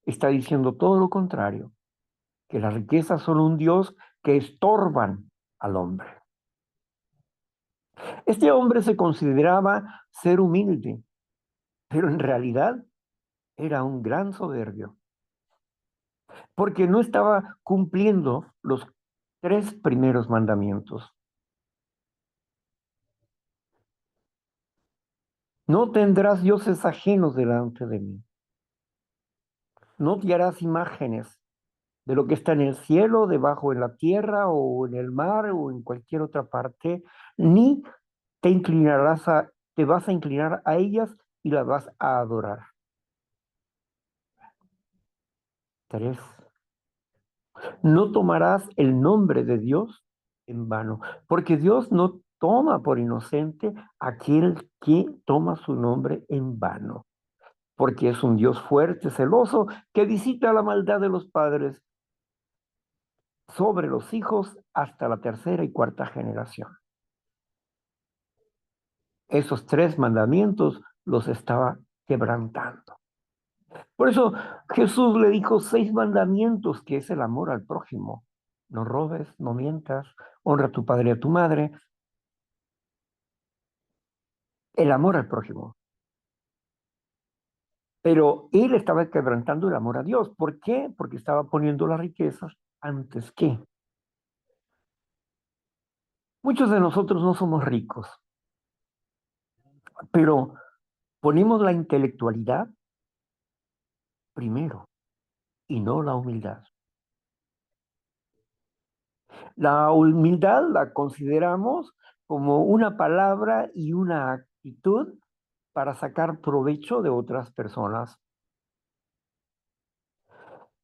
Está diciendo todo lo contrario, que las riquezas son un Dios que estorban al hombre. Este hombre se consideraba ser humilde, pero en realidad era un gran soberbio, porque no estaba cumpliendo los tres primeros mandamientos. No tendrás dioses ajenos delante de mí. No te harás imágenes de lo que está en el cielo, debajo en la tierra o en el mar o en cualquier otra parte, ni te vas a inclinar a ellas y las vas a adorar. Tres, no tomarás el nombre de Dios en vano, porque Dios no toma por inocente aquel que toma su nombre en vano, porque es un Dios fuerte, celoso, que visita la maldad de los padres sobre los hijos hasta la tercera y cuarta generación. Esos tres mandamientos los estaba quebrantando. Por eso Jesús le dijo 6 mandamientos, que es el amor al prójimo. No robes, no mientas, honra a tu padre y a tu madre. El amor al prójimo. Pero él estaba quebrantando el amor a Dios. ¿Por qué? Porque estaba poniendo las riquezas antes que. Muchos de nosotros no somos ricos, pero ponemos la intelectualidad primero y no la humildad. La humildad la consideramos como una palabra y una actitud para sacar provecho de otras personas.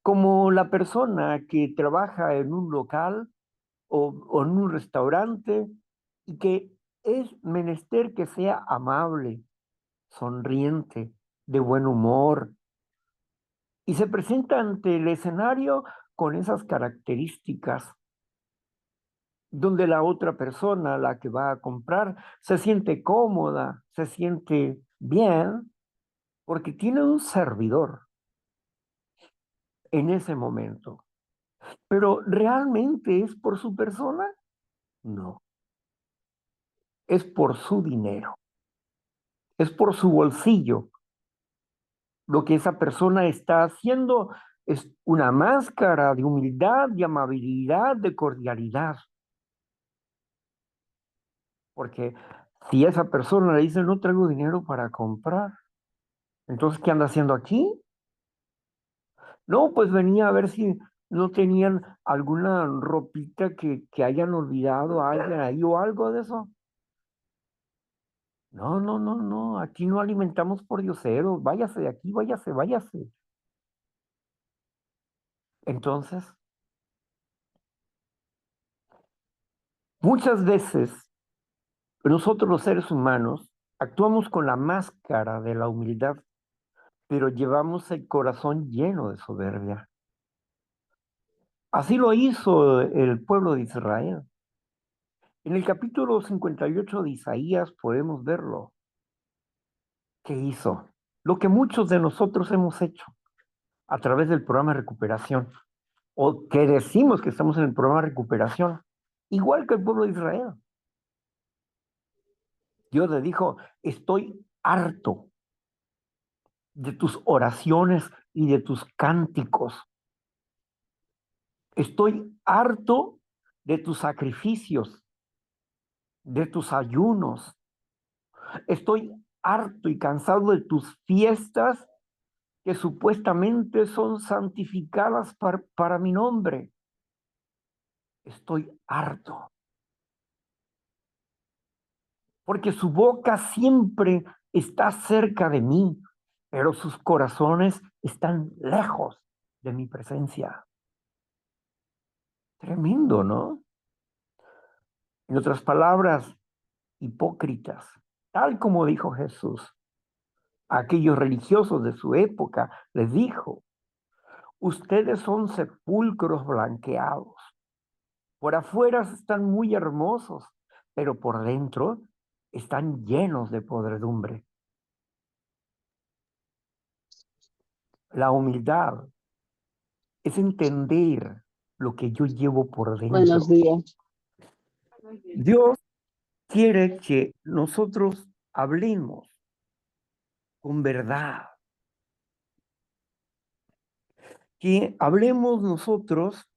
Como la persona que trabaja en un local o en un restaurante y que es menester que sea amable, sonriente, de buen humor, y se presenta ante el escenario con esas características, donde la otra persona, la que va a comprar, se siente cómoda, se siente bien, porque tiene un servidor en ese momento. Pero ¿realmente es por su persona? No, es por su dinero, es por su bolsillo. Lo que esa persona está haciendo es una máscara de humildad, de amabilidad, de cordialidad. Porque si esa persona le dice, no traigo dinero para comprar, entonces, ¿qué anda haciendo aquí? No, pues venía a ver si no tenían alguna ropita que hayan olvidado a alguien ahí o algo de eso. No, no, no, no, aquí no alimentamos por dioseros, váyase de aquí, váyase, váyase. Entonces, muchas veces nosotros los seres humanos actuamos con la máscara de la humildad, pero llevamos el corazón lleno de soberbia. Así lo hizo el pueblo de Israel. En el capítulo 58 de Isaías podemos verlo. ¿Qué hizo? Lo que muchos de nosotros hemos hecho a través del programa de recuperación, o que decimos que estamos en el programa de recuperación, igual que el pueblo de Israel. Dios le dijo, estoy harto de tus oraciones y de tus cánticos. Estoy harto de tus sacrificios, de tus ayunos. Estoy harto y cansado de tus fiestas que supuestamente son santificadas para mi nombre. Estoy harto. Porque su boca siempre está cerca de mí, pero sus corazones están lejos de mi presencia. Tremendo, ¿no? En otras palabras, hipócritas, tal como dijo Jesús. A aquellos religiosos de su época les dijo, ustedes son sepulcros blanqueados. Por afuera están muy hermosos, pero por dentro están llenos de podredumbre. La humildad es entender lo que yo llevo por Buenos dentro. días. Dios quiere que nosotros hablemos con verdad, que hablemos nosotros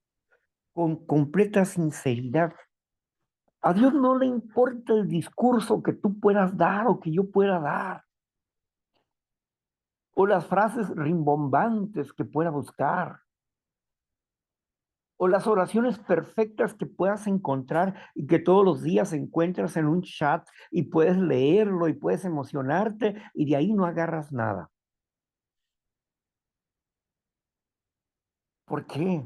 con completa sinceridad. A Dios no le importa el discurso que tú puedas dar o que yo pueda dar, o las frases rimbombantes que pueda buscar, o las oraciones perfectas que puedas encontrar y que todos los días encuentras en un chat y puedes leerlo y puedes emocionarte y de ahí no agarras nada. ¿Por qué?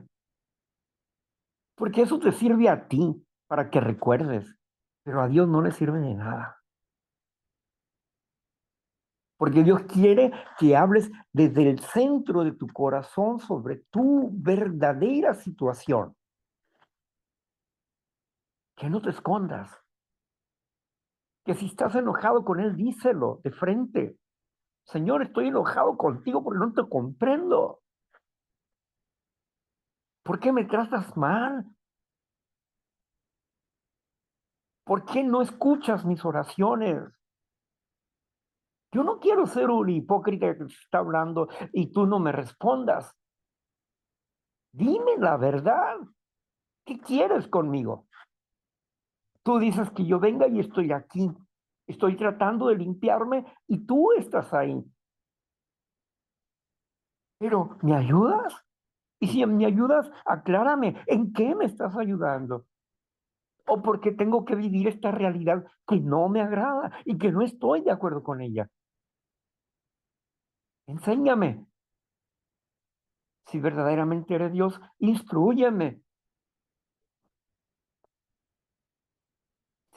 Porque eso te sirve a ti para que recuerdes, pero a Dios no le sirve de nada. Porque Dios quiere que hables desde el centro de tu corazón sobre tu verdadera situación. Que no te escondas. Que si estás enojado con Él, díselo de frente. Señor, estoy enojado contigo porque no te comprendo. ¿Por qué me tratas mal? ¿Por qué no escuchas mis oraciones? Yo no quiero ser un hipócrita que te está hablando y tú no me respondas. Dime la verdad. ¿Qué quieres conmigo? Tú dices que yo venga y estoy aquí. Estoy tratando de limpiarme y tú estás ahí. Pero, ¿me ayudas? Y si me ayudas, aclárame, ¿en qué me estás ayudando? o porque tengo que vivir esta realidad que no me agrada y que no estoy de acuerdo con ella. Enséñame. Si verdaderamente eres Dios, instrúyeme.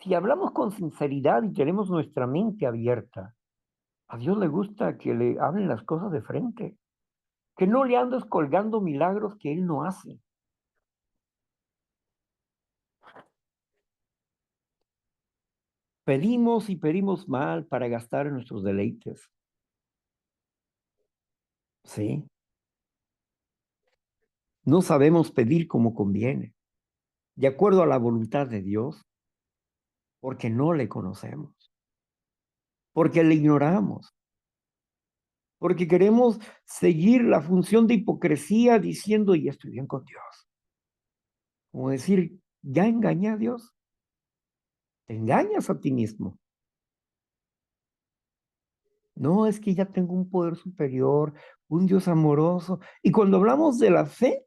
Si hablamos con sinceridad y tenemos nuestra mente abierta, a Dios le gusta que le hablen las cosas de frente, que no le andes colgando milagros que Él no hace. Pedimos y pedimos mal para gastar en nuestros deleites. Sí. No sabemos pedir como conviene, de acuerdo a la voluntad de Dios, porque no le conocemos, porque le ignoramos, porque queremos seguir la función de hipocresía diciendo, y estoy bien con Dios. Como decir, ya engañé a Dios, te engañas a ti mismo. No, es que ya tengo un poder superior, un Dios amoroso. Y cuando hablamos de la fe,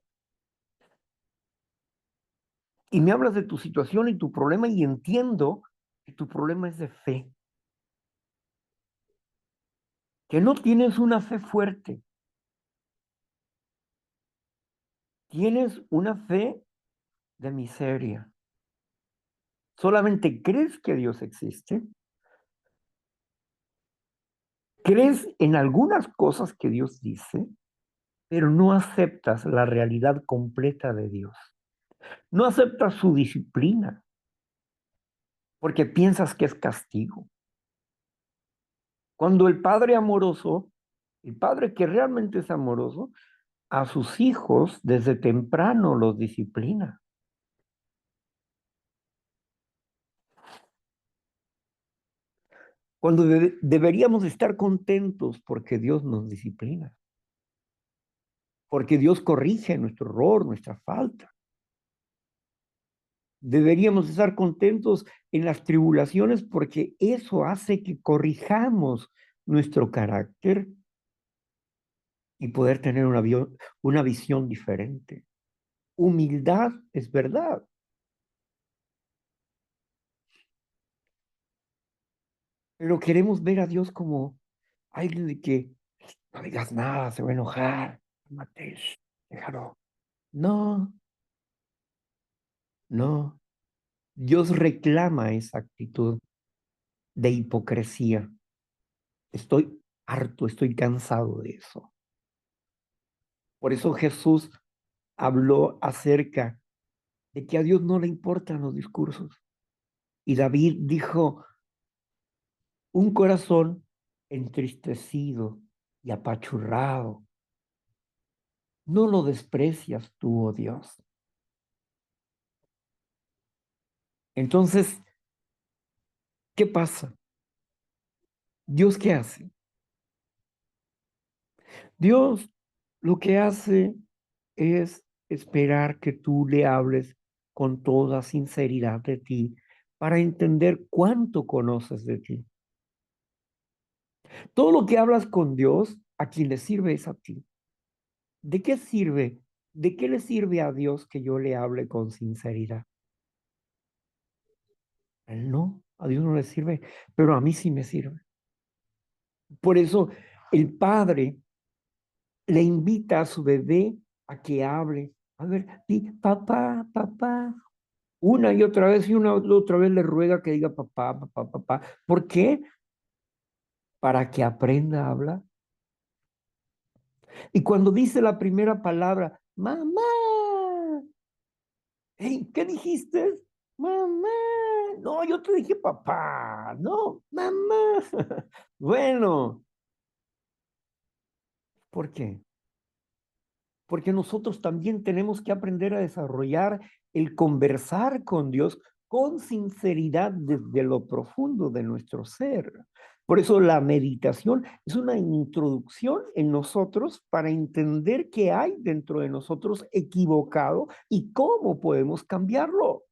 y me hablas de tu situación y tu problema, y entiendo que tu problema es de fe, que no tienes una fe fuerte, tienes una fe de miseria. Solamente crees que Dios existe, crees en algunas cosas que Dios dice, pero no aceptas la realidad completa de Dios. No aceptas su disciplina porque piensas que es castigo. Cuando el Padre amoroso, el Padre que realmente es amoroso, a sus hijos desde temprano los disciplina. Cuando deberíamos estar contentos porque Dios nos disciplina, porque Dios corrige nuestro error, nuestra falta. Deberíamos estar contentos en las tribulaciones porque eso hace que corrijamos nuestro carácter y poder tener una visión diferente. Humildad es verdad, pero queremos ver a Dios como alguien de que no digas nada, se va a enojar, Matesh, déjalo. No, no. Dios reclama esa actitud de hipocresía. Estoy harto, estoy cansado de eso. Por eso Jesús habló acerca de que a Dios no le importan los discursos. Y David dijo, un corazón entristecido y apachurrado, no lo desprecias tú, oh Dios. Entonces, ¿qué pasa? ¿Dios qué hace? Dios lo que hace es esperar que tú le hables con toda sinceridad de ti para entender cuánto conoces de ti. Todo lo que hablas con Dios, a quien le sirve es a ti. ¿De qué sirve? ¿De qué le sirve a Dios que yo le hable con sinceridad? A él no, a Dios no le sirve, pero a mí sí me sirve. Por eso el padre le invita a su bebé a que hable. A ver, di, papá, papá. Una y otra vez y una y otra vez le ruega que diga papá, papá, papá. ¿Por qué? Para que aprenda a hablar. Y cuando dice la primera palabra, mamá, hey, ¿qué dijiste? Mamá. No, yo te dije papá. No, mamá. Bueno, ¿por qué? Porque nosotros también tenemos que aprender a desarrollar el conversar con Dios con sinceridad desde lo profundo de nuestro ser. Por eso la meditación es una introducción en nosotros para entender qué hay dentro de nosotros equivocado y cómo podemos cambiarlo.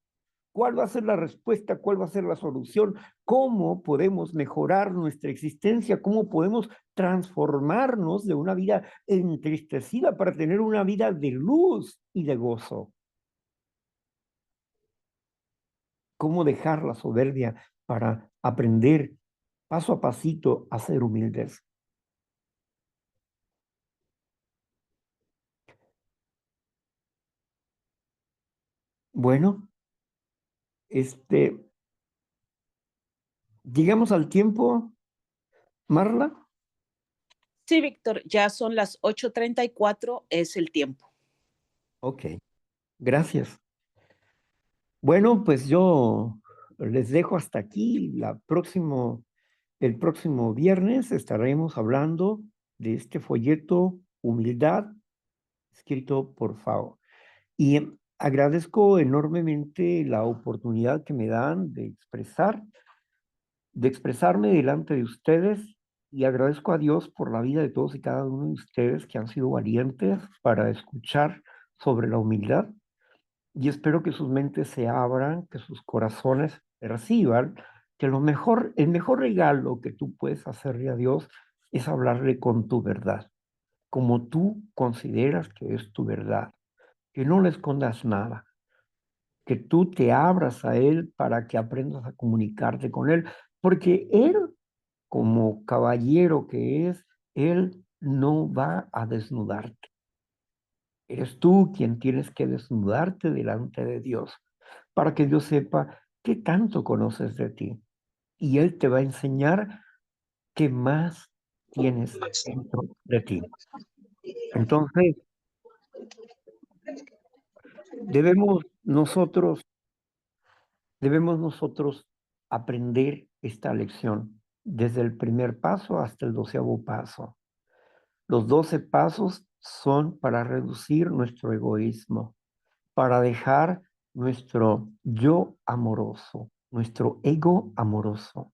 ¿Cuál va a ser la respuesta? ¿Cuál va a ser la solución? ¿Cómo podemos mejorar nuestra existencia? ¿Cómo podemos transformarnos de una vida entristecida para tener una vida de luz y de gozo? cómo dejar la soberbia para aprender paso a pasito a ser humildes. Bueno, llegamos al tiempo, Marla. Sí, Víctor, ya son las 8:34, es el tiempo. Ok, gracias. Bueno, pues yo les dejo hasta aquí. El próximo viernes estaremos hablando de este folleto Humildad, escrito por Fao. Y agradezco enormemente la oportunidad que me dan de expresarme delante de ustedes y agradezco a Dios por la vida de todos y cada uno de ustedes que han sido valientes para escuchar sobre la humildad y espero que sus mentes se abran, que sus corazones reciban que el mejor regalo que tú puedes hacerle a Dios es hablarle con tu verdad, como tú consideras que es tu verdad, que no le escondas nada, que tú te abras a Él para que aprendas a comunicarte con Él, porque Él, como caballero que es, Él no va a desnudarte. Eres tú quien tienes que desnudarte delante de Dios para que Dios sepa qué tanto conoces de ti. Y Él te va a enseñar qué más tienes dentro de ti. Entonces, debemos nosotros, debemos nosotros aprender esta lección desde el primer paso hasta el 12º paso. Los 12 pasos son para reducir nuestro egoísmo, para dejar nuestro yo amoroso, nuestro ego amoroso,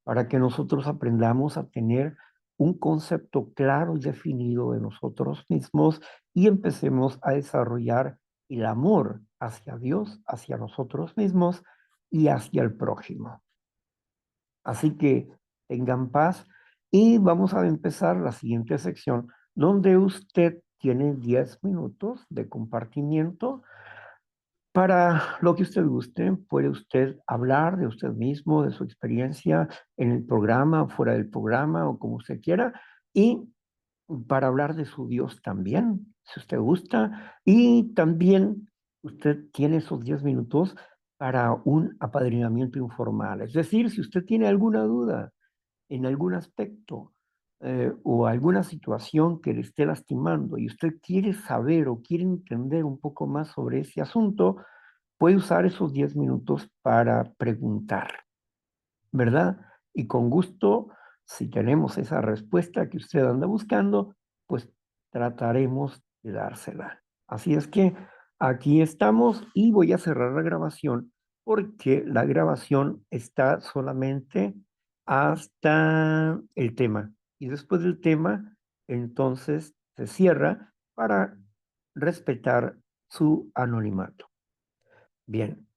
para que nosotros aprendamos a tener un concepto claro y definido de nosotros mismos y empecemos a desarrollar el amor hacia Dios, hacia nosotros mismos y hacia el prójimo. Así que tengan paz y vamos a empezar la siguiente sección donde usted tiene 10 minutos de compartimiento para lo que usted guste. Puede usted hablar de usted mismo, de su experiencia en el programa, fuera del programa o como usted quiera. Y para hablar de su Dios también, si usted gusta. Y también usted tiene esos 10 minutos para un apadrinamiento informal. Es decir, si usted tiene alguna duda en algún aspecto o alguna situación que le esté lastimando y usted quiere saber o quiere entender un poco más sobre ese asunto, puede usar esos 10 minutos para preguntar, ¿verdad? Y con gusto, si tenemos esa respuesta que usted anda buscando, pues trataremos de dársela. Así es que aquí estamos y voy a cerrar la grabación porque la grabación está solamente hasta el tema. Y después del tema, entonces se cierra para respetar su anonimato. Bien,